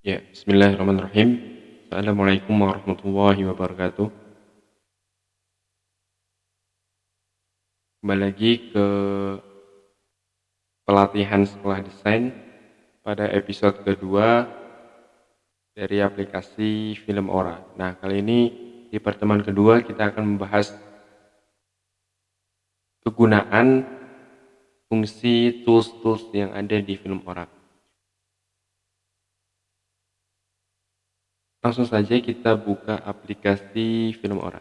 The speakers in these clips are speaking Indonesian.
Ya, bismillahirrahmanirrahim. Assalamualaikum warahmatullahi wabarakatuh. Kembali lagi ke pelatihan sekolah desain pada episode kedua dari aplikasi Film Ora. Nah, kali ini di pertemuan kedua kita akan membahas kegunaan fungsi tools-tools yang ada di Film Ora. Langsung saja kita buka aplikasi Film Ora.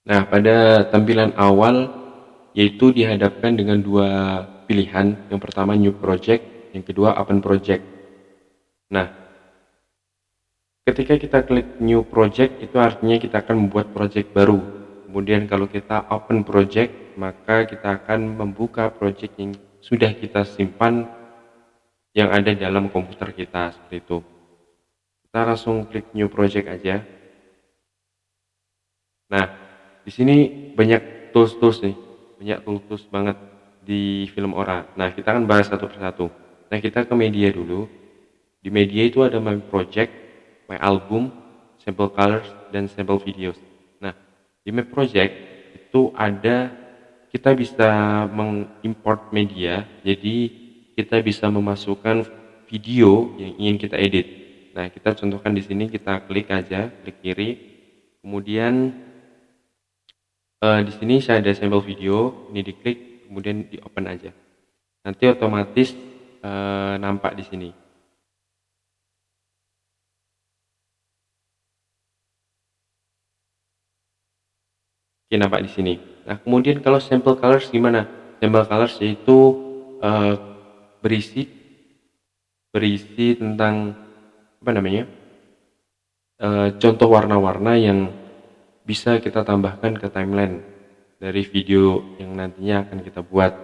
Nah, pada tampilan awal yaitu dihadapkan dengan dua pilihan. Yang pertama New Project, yang kedua Open Project. Nah, ketika kita klik New Project itu artinya kita akan membuat project baru. Kemudian kalau kita Open Project, maka kita akan membuka project yang sudah kita simpan yang ada dalam komputer kita, seperti itu. Kita langsung klik New Project aja. Nah, di sini banyak tools-tools nih, banyak tools banget di Film Ora. Nah, kita akan bahas satu persatu. Nah, kita ke media dulu. Di media itu ada My Project, My Album, Sample Colors, dan Sample Videos. Nah, di My Project itu ada, kita bisa mengimport media, jadi kita bisa memasukkan video yang ingin kita edit. Nah, kita contohkan di sini, kita klik aja, klik kiri, kemudian di sini saya ada sampel video, ini diklik, kemudian di open aja. Nanti otomatis nampak di sini. Oke, nampak di sini. Nah, kemudian kalau sample colors gimana? Sample colors yaitu eh, berisi berisi tentang apa namanya? Contoh warna-warna yang bisa kita tambahkan ke timeline dari video yang nantinya akan kita buat.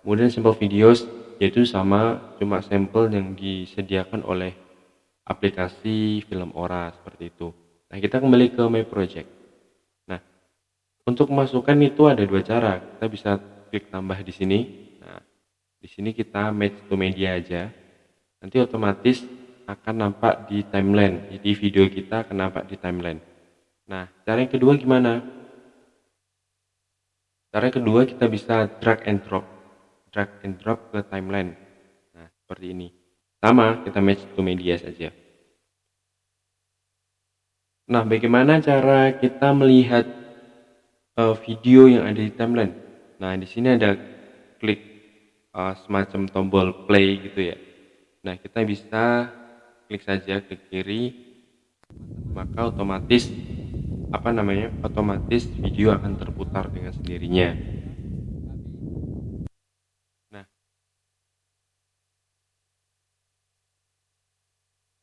Kemudian sampel videos yaitu sama, cuma sampel yang disediakan oleh aplikasi Film Ora, seperti itu. Nah, kita kembali ke My Project. Nah, untuk memasukkan itu ada dua cara. Kita bisa klik tambah di sini. Nah, di sini kita match to media aja. Nanti otomatis akan nampak di timeline. Jadi video kita akan nampak di timeline. Nah, cara yang kedua gimana? Cara yang kedua kita bisa drag and drop. Drag and drop ke timeline. Nah, seperti ini. Sama, kita match to media saja. Nah, bagaimana cara kita melihat video yang ada di timeline? Nah, di sini ada klik semacam tombol play gitu ya. Nah, kita bisa klik saja ke kiri, maka otomatis video akan terputar dengan sendirinya. Nah,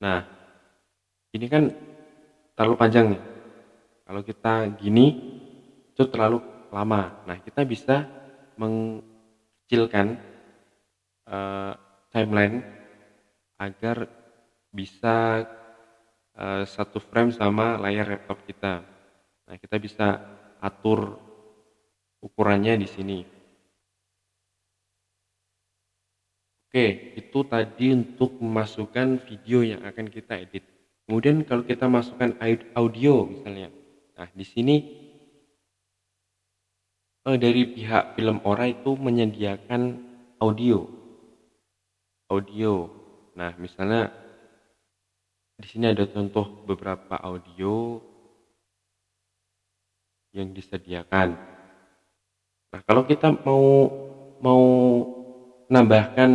nah, ini kan terlalu panjang nih. Kalau kita gini itu terlalu lama. Nah, kita bisa mengecilkan timeline agar bisa satu frame sama layar laptop kita. Nah, kita bisa atur ukurannya di sini. Oke, itu tadi untuk memasukkan video yang akan kita edit. Kemudian kalau kita masukkan audio misalnya. Nah, di sini dari pihak Film Ora itu menyediakan audio. Audio. Nah, misalnya di sini ada contoh beberapa audio yang disediakan. Nah, kalau kita mau nambahkan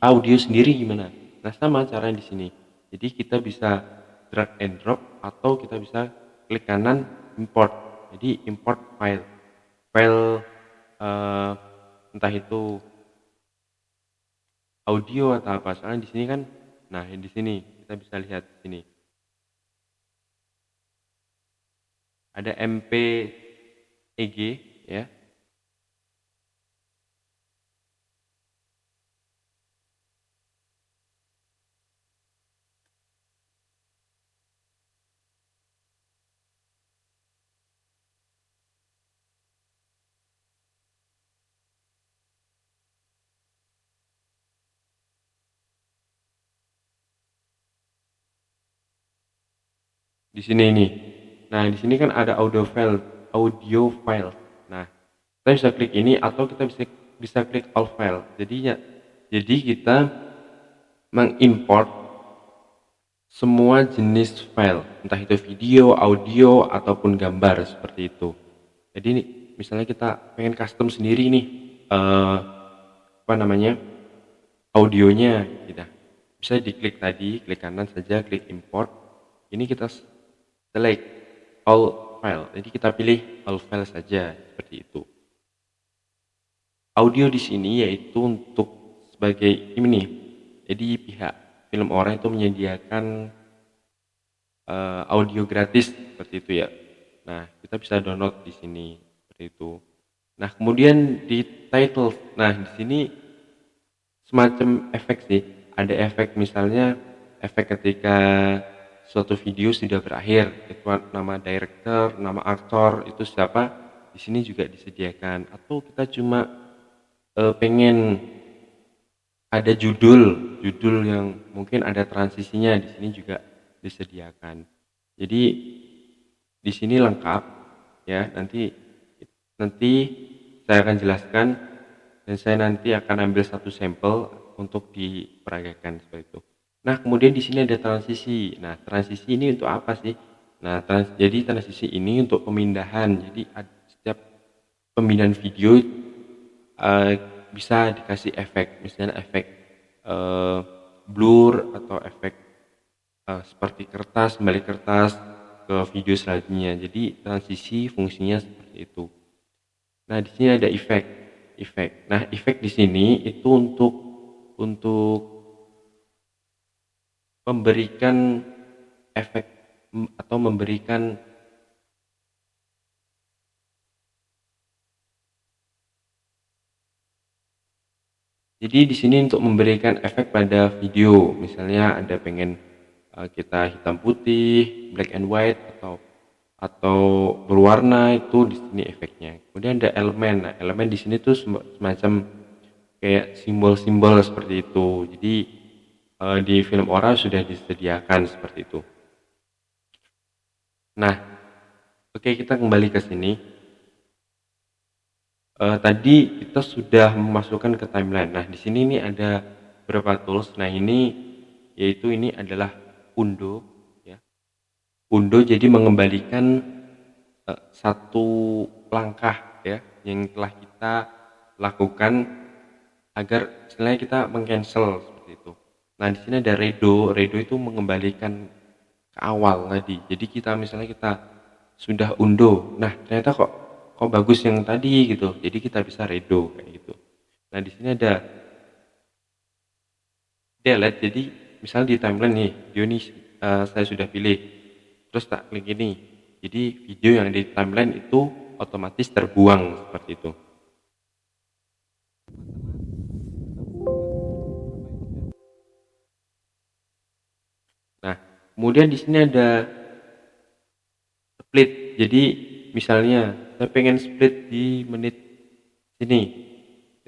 audio sendiri gimana? Nah, sama caranya di sini. Jadi kita bisa drag and drop atau kita bisa klik kanan import. Jadi import file uh, entah itu audio atau apa. Soalnya di sini kan, nah di sini kita bisa lihat di sini ada MPEG ya. di sini nih. Nah, di sini kan ada audio file. Nah, kita bisa klik ini atau kita bisa klik all file. Jadi kita mengimport semua jenis file, entah itu video, audio ataupun gambar seperti itu. Jadi misalnya kita pengen custom sendiri nih, apa namanya, audionya, gitu. Bisa diklik tadi, klik kanan saja, klik import. Ini kita select all file. Jadi kita pilih all file saja seperti itu. Audio di sini yaitu untuk sebagai ini nih. Jadi pihak Filmora itu menyediakan audio gratis seperti itu ya. Nah, kita bisa download di sini seperti itu. Nah, kemudian di title. Nah, di sini semacam efek sih. Ada efek misalnya efek ketika suatu video sudah berakhir, itu nama director, nama aktor itu siapa, di sini juga disediakan. Atau kita cuma pengen ada judul yang mungkin ada transisinya, di sini juga disediakan. Jadi di sini lengkap ya. Nanti saya akan jelaskan dan saya nanti akan ambil satu sampel untuk diperagakan seperti itu. Nah, kemudian di sini ada transisi. Nah, transisi ini untuk apa sih? Nah, jadi transisi ini untuk pemindahan. Jadi setiap pemindahan video eh, bisa dikasih efek, misalnya efek eh, blur atau efek seperti kertas, kembali kertas ke video selanjutnya. Jadi transisi fungsinya seperti itu. Nah, di sini ada efek. Nah, efek di sini itu untuk memberikan efek atau memberikan. Jadi di sini untuk memberikan efek pada video, misalnya ada pengen kita hitam putih, black and white atau berwarna, itu di sini efeknya. Kemudian ada elemen. Nah, elemen di sini tuh semacam kayak simbol-simbol seperti itu. Jadi di Filmora sudah disediakan seperti itu. Nah, oke, kita kembali ke sini. Tadi kita sudah memasukkan ke timeline. Nah, di sini ini ada beberapa tools. Nah, ini adalah undo ya. Undo jadi mengembalikan satu langkah ya yang telah kita lakukan agar sebenarnya kita mengcancel seperti itu. Nah, di sini ada redo. Redo itu mengembalikan ke awal tadi. Jadi kita sudah undo. Nah, ternyata kok bagus yang tadi gitu. Jadi kita bisa redo kayak gitu. Nah, di sini ada delete. Jadi misalnya di timeline nih, video ini saya sudah pilih. Terus tak klik ini. Jadi video yang di timeline itu otomatis terbuang seperti itu. Nah, kemudian di sini ada split. Jadi misalnya saya pengen split di menit sini.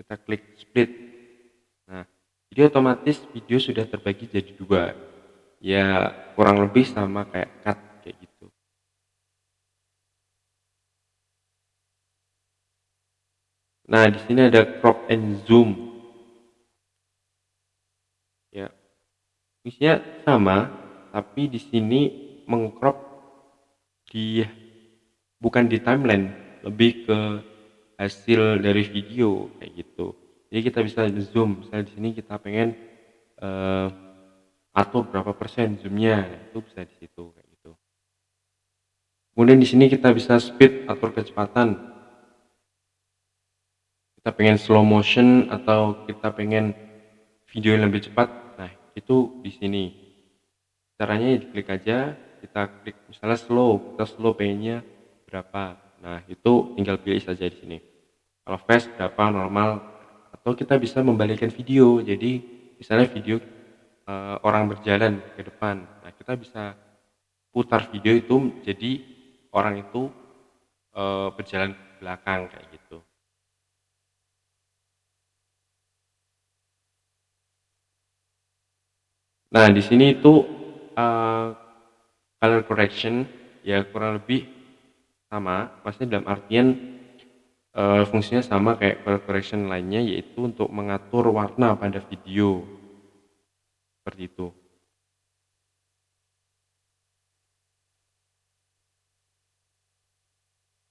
Kita klik split. Nah, jadi otomatis video sudah terbagi jadi dua. Ya, kurang lebih sama kayak cut kayak gitu. Nah, di sini ada crop and zoom. Ya, isinya sama, tapi di sini mengcrop di bukan di timeline, lebih ke hasil dari video kayak gitu. Jadi kita bisa zoom. Misalnya di sini kita pengen eh, atur berapa persen zoomnya, itu bisa di situ kayak gitu. Kemudian di sini kita bisa speed, atur kecepatan. Kita pengen slow motion atau kita pengen video yang lebih cepat. Nah, itu di sini. Caranya diklik aja, kita klik misalnya slow, kita slow pengennya berapa. Nah, itu tinggal pilih saja di sini. Kalau fast berapa, normal, atau kita bisa membalikkan video. Jadi misalnya video orang berjalan ke depan. Nah, kita bisa putar video itu jadi orang itu berjalan ke belakang kayak gitu. Nah, di sini itu uh, color correction ya kurang lebih sama, maksudnya dalam artian fungsinya sama kayak color correction lainnya, yaitu untuk mengatur warna pada video seperti itu.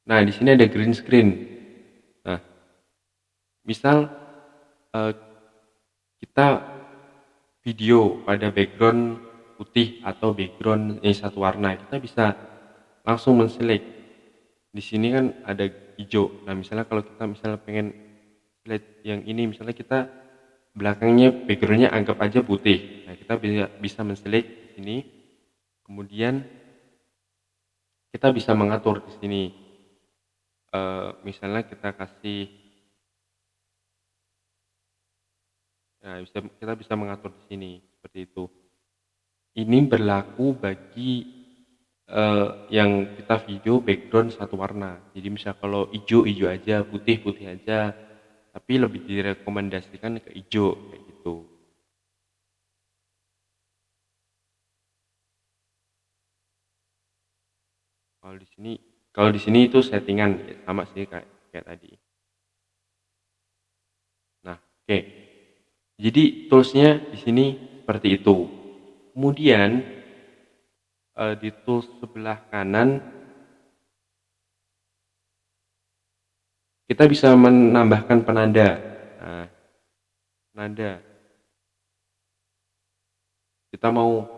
Nah, di sini ada green screen. Nah, misal kita video pada background putih atau background yang satu warna, kita bisa langsung menselect. Di sini kan ada hijau. Nah, misalnya kalau kita pengen select yang ini, misalnya kita belakangnya backgroundnya anggap aja putih. Nah, kita bisa menselect di sini. Kemudian kita bisa mengatur di sini. Misalnya kita kasih, nah kita bisa mengatur di sini seperti itu. Ini berlaku bagi yang kita video background satu warna. Jadi misal kalau hijau aja, putih aja, tapi lebih direkomendasikan ke hijau kayak gitu. Kalau di sini itu settingan ya, sama sih kayak tadi. Nah, oke. Jadi toolsnya di sini seperti itu. Kemudian di tools sebelah kanan kita bisa menambahkan penanda. Nah, penanda. Kita mau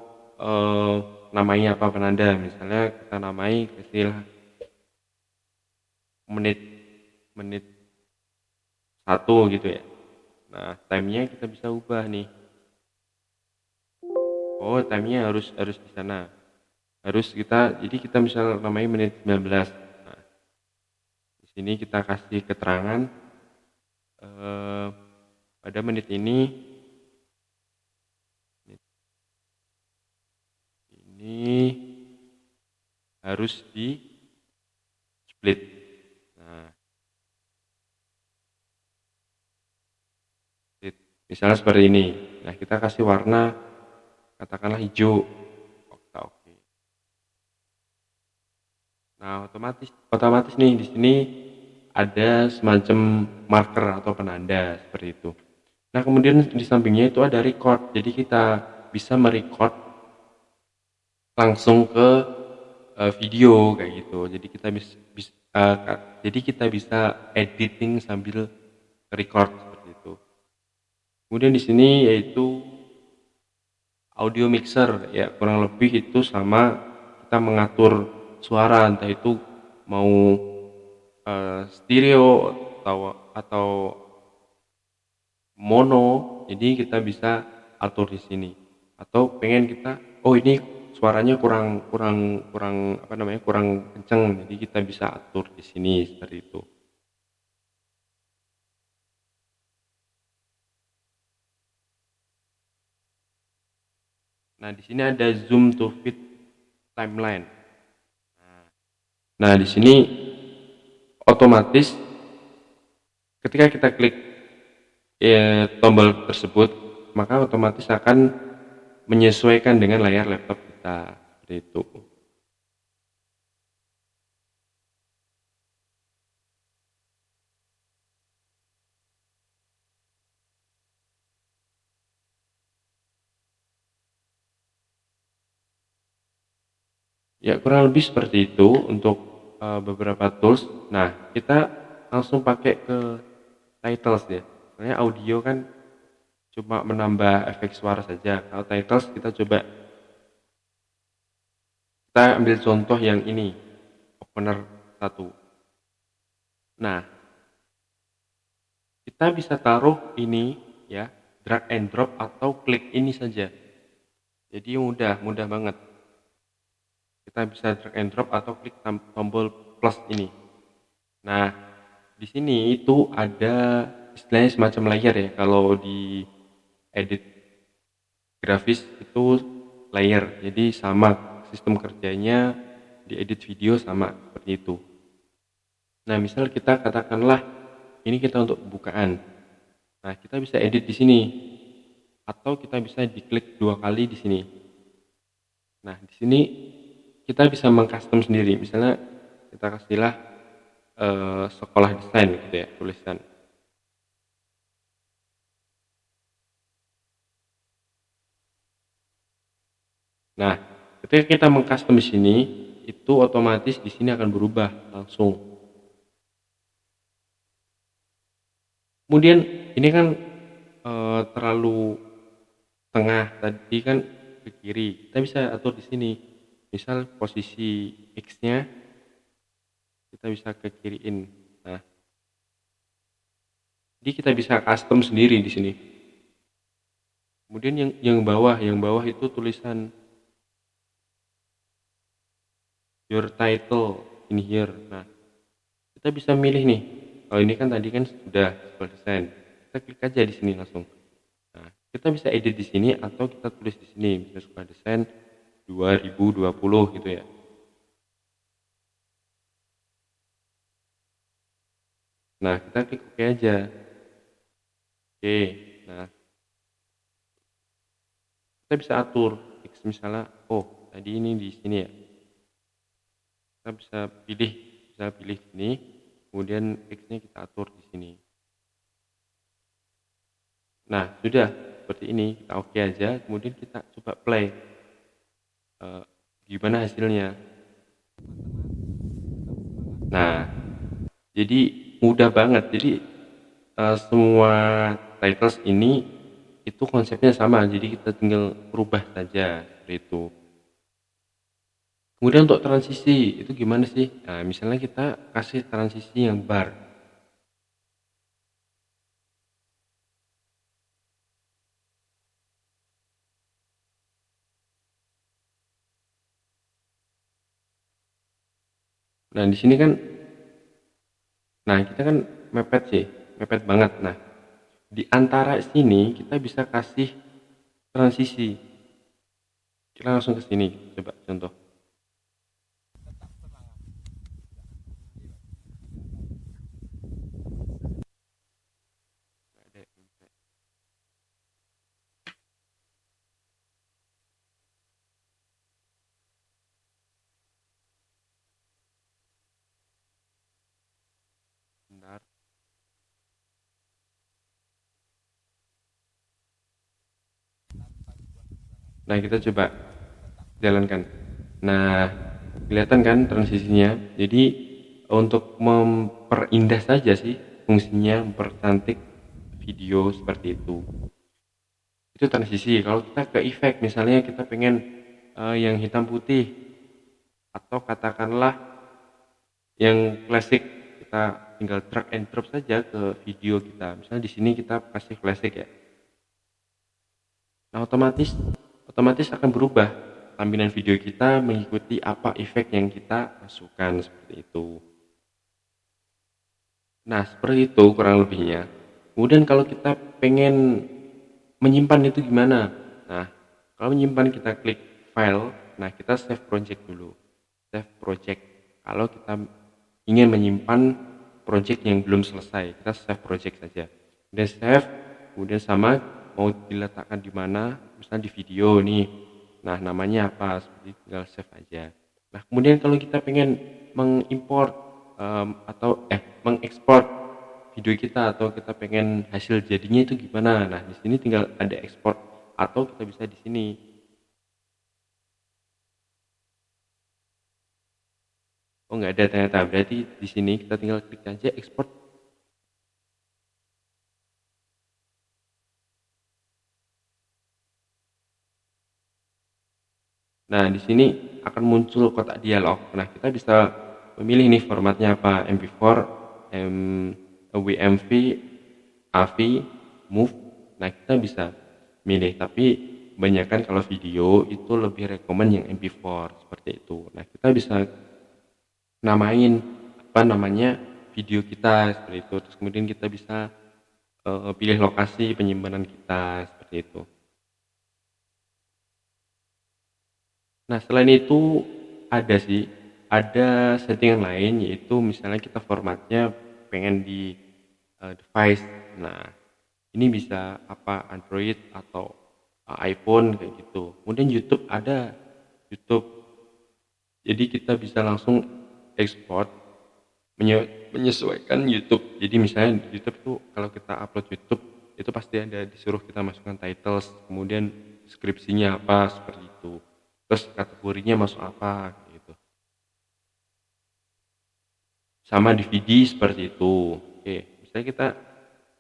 namai apa penanda? Misalnya kita namai istilah menit 1 gitu ya. Nah, time-nya kita bisa ubah nih. Oh, time-nya harus di sana. Jadi kita misal namai menit 19. Nah, di sini kita kasih keterangan pada menit ini harus di split. Nah, misalnya seperti ini. Nah, kita kasih warna katakanlah hijau. Oke. Nah, otomatis nih di sini ada semacam marker atau penanda seperti itu. Nah, kemudian di sampingnya itu ada record. Jadi kita bisa merecord langsung ke video kayak gitu. Jadi kita bisa editing sambil record seperti itu. Kemudian di sini yaitu audio mixer, ya kurang lebih itu sama kita mengatur suara, entah itu mau stereo atau mono. Jadi kita bisa atur di sini. Atau pengen kita, oh ini suaranya kurang kenceng, jadi kita bisa atur di sini seperti itu. Nah, di sini ada zoom to fit timeline. Nah, di sini otomatis ketika kita klik tombol tersebut, maka otomatis akan menyesuaikan dengan layar laptop kita seperti itu. Ya, kurang lebih seperti itu untuk beberapa tools. Nah, kita langsung pakai ke titles ya. Soalnya audio kan cuma menambah efek suara saja. Kalau titles kita ambil contoh yang ini, opener 1. Nah, kita bisa taruh ini ya, drag and drop atau klik ini saja. Jadi mudah banget. Kita bisa drag and drop atau klik tombol plus ini. Nah, di sini itu ada istilahnya semacam layer ya. Kalau di edit grafis itu layer. Jadi sama sistem kerjanya di edit video sama seperti itu. Nah, misal kita katakanlah ini kita untuk pembukaan. Nah, kita bisa edit di sini atau kita bisa diklik 2 kali di sini. Nah, di sini kita bisa mengcustom sendiri. Misalnya kita kasihlah sekolah desain gitu ya, tulisan. Nah, ketika kita mengcustom di sini, itu otomatis di sini akan berubah langsung. Kemudian ini kan terlalu tengah, tadi kan ke kiri. Kita bisa atur di sini. Misal posisi X-nya kita bisa ke kiriin. Nah, jadi kita bisa custom sendiri di sini. Kemudian yang bawah itu tulisan your title in here. Nah, kita bisa milih nih. Kalau ini kan tadi kan sudah sekolah desain. Kita klik aja di sini langsung. Nah, kita bisa edit di sini atau kita tulis di sini, misalnya sekolah desain 2020 gitu ya. Nah, kita klik OK aja. Oke. Nah, kita bisa atur X misalnya, oh tadi ini di sini ya. Kita bisa pilih sini, kemudian X-nya kita atur di sini. Nah, sudah seperti ini, kita OK aja, kemudian kita coba play. Gimana hasilnya? Nah, jadi mudah banget. Jadi semua titles ini itu konsepnya sama, jadi kita tinggal rubah saja seperti itu. Kemudian untuk transisi itu gimana sih? Nah, misalnya kita kasih transisi yang bar. Nah, di sini kan, nah kita kan mepet sih, mepet banget. Nah, di antara sini kita bisa kasih transisi. Kita langsung ke sini, coba contoh. Bentar. Nah, kita coba jalankan. Nah, kelihatan kan transisinya. Jadi untuk memperindah saja sih fungsinya, mempercantik video seperti itu. Itu transisi. Kalau kita ke efek, misalnya kita pengen yang hitam putih atau katakanlah yang klasik, kita tinggal drag and drop saja ke video kita. Misalnya di sini kita kasih klasik ya. Nah, otomatis akan berubah tampilan video kita mengikuti apa efek yang kita masukkan seperti itu. Nah, seperti itu kurang lebihnya. Kemudian kalau kita pengen menyimpan itu gimana? Nah, kalau menyimpan kita klik file, nah kita save project dulu. Save project. Kalau kita ingin menyimpan project yang belum selesai, kita save project saja. Udah save, kemudian sama mau diletakkan di mana, misalnya di video nih. Nah, namanya apa? Seperti tinggal save aja. Nah, kemudian kalau kita pengen mengimport atau mengekspor video kita atau kita pengen hasil jadinya itu gimana? Nah, di sini tinggal ada ekspor atau kita bisa di sini. Oh, nggak ada ternyata. Berarti di sini kita tinggal klik aja ekspor. Nah, di sini akan muncul kotak dialog. Nah, kita bisa memilih nih formatnya apa, MP4, WMV, AVI, MOV. Nah, kita bisa milih, tapi kebanyakan kalau video itu lebih rekomend yang MP4 seperti itu. Nah, kita bisa namain apa namanya video kita seperti itu. Terus kemudian kita bisa pilih lokasi penyimpanan kita seperti itu. Nah, selain itu ada sih, ada settingan lain yaitu misalnya kita formatnya pengen di device. Nah, ini bisa apa Android atau iPhone kayak gitu. Kemudian YouTube ada YouTube. Jadi kita bisa langsung ekspor menyesuaikan YouTube. Jadi misalnya di YouTube tuh kalau kita upload YouTube itu pasti ada disuruh kita masukkan titles, kemudian deskripsinya apa seperti itu. Terus kategorinya masuk apa gitu. Sama DVD seperti itu. Oke, misalnya kita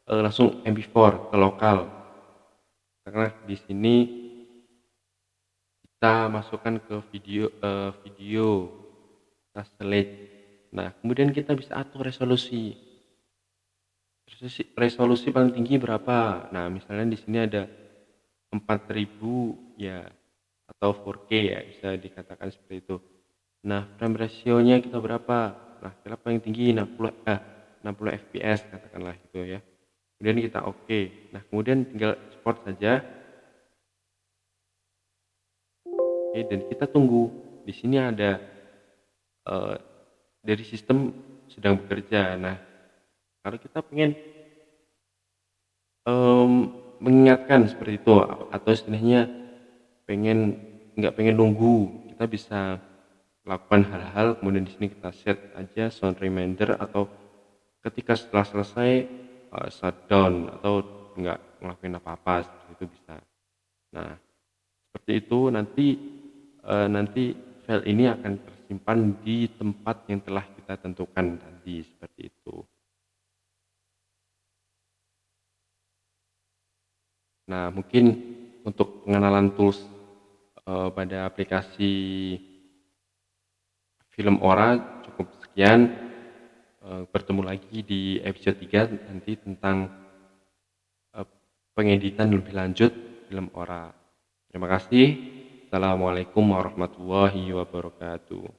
langsung MP4 ke lokal. Karena di sini kita masukkan ke video kita select. Nah, kemudian kita bisa atur resolusi paling tinggi berapa. Nah, misalnya di sini ada 4000 ya, atau 4K ya, bisa dikatakan seperti itu. Nah, frame ratio-nya kita berapa? Nah, kita paling tinggi 60 fps katakanlah gitu ya. Kemudian kita oke. Nah, kemudian tinggal export saja. Oke, dan kita tunggu. Di sini ada dari sistem sedang bekerja. Nah, kalau kita pengen mengingatkan seperti itu, atau istilahnya nggak pengen nunggu, kita bisa lakukan hal-hal, kemudian di sini kita set aja sound reminder, atau ketika setelah selesai shutdown, atau nggak ngelakuin apa-apa seperti itu bisa. Nah, seperti itu nanti file ini akan tersimpan di tempat yang telah kita tentukan tadi seperti itu. Nah, mungkin untuk pengenalan tools pada aplikasi Filmora cukup sekian. Bertemu lagi di episode 3 nanti tentang pengeditan lebih lanjut Filmora. Terima kasih. Assalamualaikum warahmatullahi wabarakatuh.